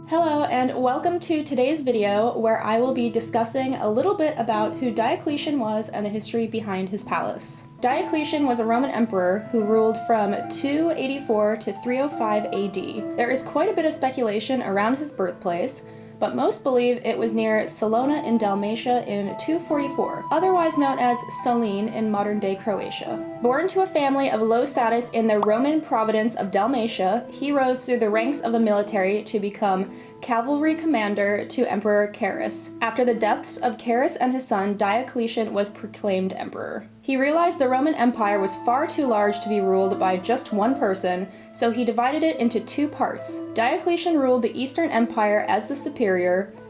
Hello and welcome to today's video where I will be discussing a little bit about who Diocletian was and the history behind his palace. Diocletian was a Roman emperor who ruled from 284 to 305 AD. There is quite a bit of speculation around his birthplace, but most believe it was near Salona in Dalmatia in 244, otherwise known as Solin in modern-day Croatia. Born to a family of low status in the Roman province of Dalmatia, he rose through the ranks of the military to become cavalry commander to Emperor Carus. After the deaths of Carus and his son, Diocletian was proclaimed emperor. He realized the Roman Empire was far too large to be ruled by just one person, so he divided it into two parts. Diocletian ruled the Eastern Empire as the superior,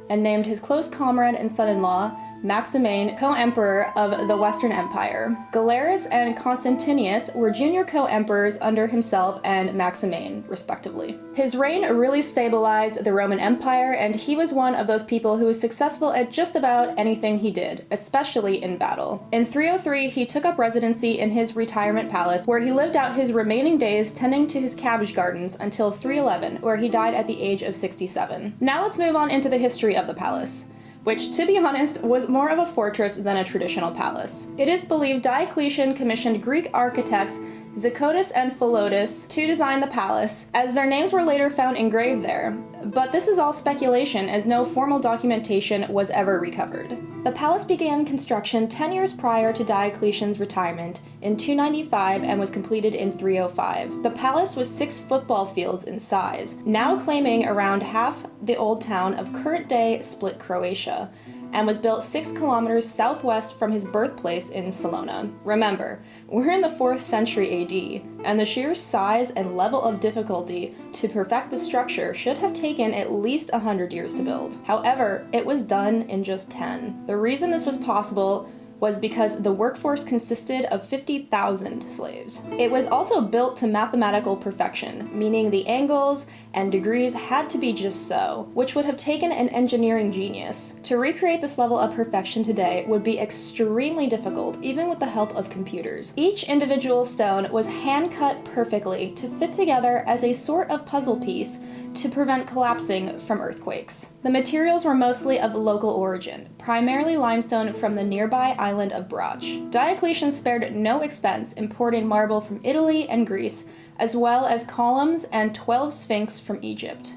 and named his close comrade and son-in-law, Maximin, co-emperor of the Western Empire. Galerius and Constantinius were junior co-emperors under himself and Maximin, respectively. His reign really stabilized the Roman Empire, and he was one of those people who was successful at just about anything he did, especially in battle. In 303, he took up residency in his retirement palace, where he lived out his remaining days tending to his cabbage gardens until 311, where he died at the age of 67. Now let's move on into the history of the palace, which, to be honest, was more of a fortress than a traditional palace. It is believed Diocletian commissioned Greek architects Zacotus and Philotas to design the palace, as their names were later found engraved there, but this is all speculation as no formal documentation was ever recovered. The palace began construction 10 years prior to Diocletian's retirement in 295 and was completed in 305. The palace was 6 football fields in size, now claiming around half the old town of current-day Split, Croatia, and was built 6 kilometers southwest from his birthplace in Salona. Remember, we're in the 4th century AD, and the sheer size and level of difficulty to perfect the structure should have taken at least 100 years to build. However, it was done in just 10. The reason this was possible was because the workforce consisted of 50,000 slaves. It was also built to mathematical perfection, meaning the angles and degrees had to be just so, which would have taken an engineering genius. To recreate this level of perfection today would be extremely difficult, even with the help of computers. Each individual stone was hand-cut perfectly to fit together as a sort of puzzle piece to prevent collapsing from earthquakes. The materials were mostly of local origin, primarily limestone from the nearby island of Brač. Diocletian spared no expense importing marble from Italy and Greece, as well as columns and 12 sphinx from Egypt.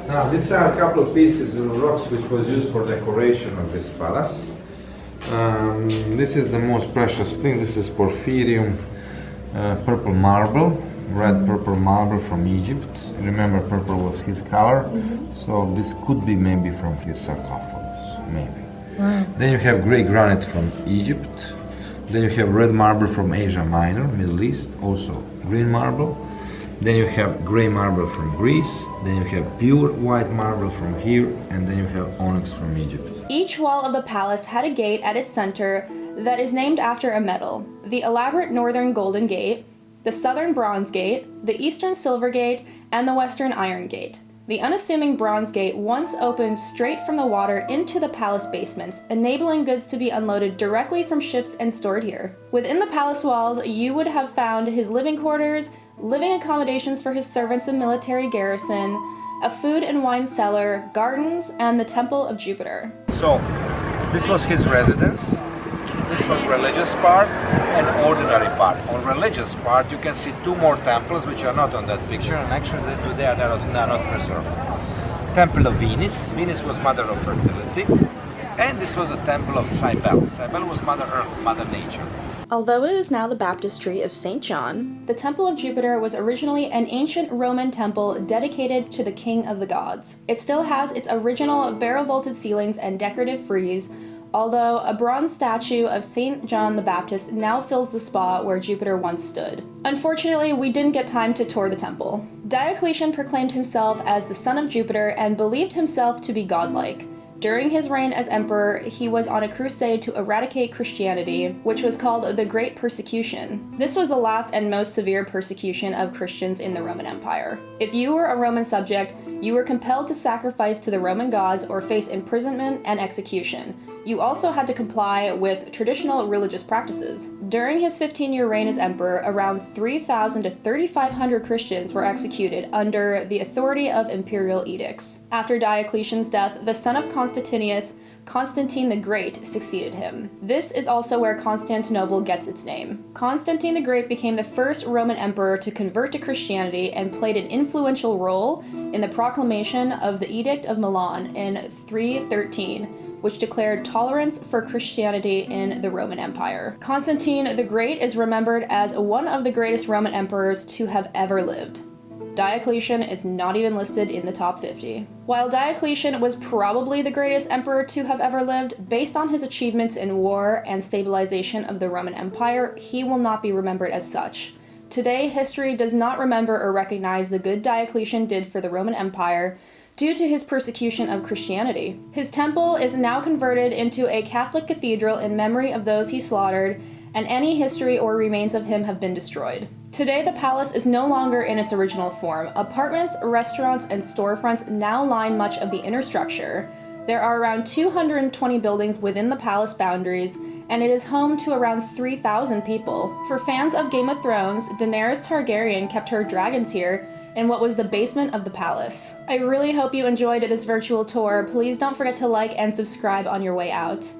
Now, these are a couple of pieces of rocks which was used for decoration of this palace. This is the most precious thing. This is porphyrium purple marble, red purple marble from Egypt. Remember, purple was his color, so this could be maybe from his sarcophagus, maybe. Then you have gray granite from Egypt. Then you have red marble from Asia Minor, Middle East, also green marble. Then you have gray marble from Greece. Then you have pure white marble from here, and then you have onyx from Egypt. Each wall of the palace had a gate at its center that is named after a metal: the elaborate northern golden gate, the southern bronze gate, the eastern silver gate, and the western iron gate. The unassuming bronze gate once opened straight from the water into the palace basements, enabling goods to be unloaded directly from ships and stored here. Within the palace walls, you would have found his living quarters, living accommodations for his servants and military garrison, a food and wine cellar, gardens, and the Temple of Jupiter. So, this was his residence. This was religious part and ordinary part. On religious part, you can see 2 more temples which are not on that picture, and actually today they are not preserved. Temple of Venus. Venus was mother of fertility. And this was a temple of Cybele. Cybele was Mother Earth, Mother Nature. Although it is now the baptistry of St. John, the Temple of Jupiter was originally an ancient Roman temple dedicated to the king of the gods. It still has its original barrel-vaulted ceilings and decorative frieze, although a bronze statue of St. John the Baptist now fills the spot where Jupiter once stood. Unfortunately, we didn't get time to tour the temple. Diocletian proclaimed himself as the son of Jupiter and believed himself to be godlike. During his reign as emperor, he was on a crusade to eradicate Christianity, which was called the Great Persecution. This was the last and most severe persecution of Christians in the Roman Empire. If you were a Roman subject, you were compelled to sacrifice to the Roman gods or face imprisonment and execution. You also had to comply with traditional religious practices. During his 15-year reign as emperor, around 3,000 to 3,500 Christians were executed under the authority of imperial edicts. After Diocletian's death, the son of Constantius, Constantine the Great, succeeded him. This is also where Constantinople gets its name. Constantine the Great became the first Roman emperor to convert to Christianity and played an influential role in the proclamation of the Edict of Milan in 313, which declared tolerance for Christianity in the Roman Empire. Constantine the Great is remembered as one of the greatest Roman emperors to have ever lived. Diocletian is not even listed in the top 50. While Diocletian was probably the greatest emperor to have ever lived, based on his achievements in war and stabilization of the Roman Empire, he will not be remembered as such. Today, history does not remember or recognize the good Diocletian did for the Roman Empire, due to his persecution of Christianity. His temple is now converted into a Catholic cathedral in memory of those he slaughtered, and any history or remains of him have been destroyed. Today, the palace is no longer in its original form. Apartments, restaurants, and storefronts now line much of the inner structure. There are around 220 buildings within the palace boundaries, and it is home to around 3,000 people. For fans of Game of Thrones, Daenerys Targaryen kept her dragons here, in what was the basement of the palace. I really hope you enjoyed this virtual tour. Please don't forget to like and subscribe on your way out.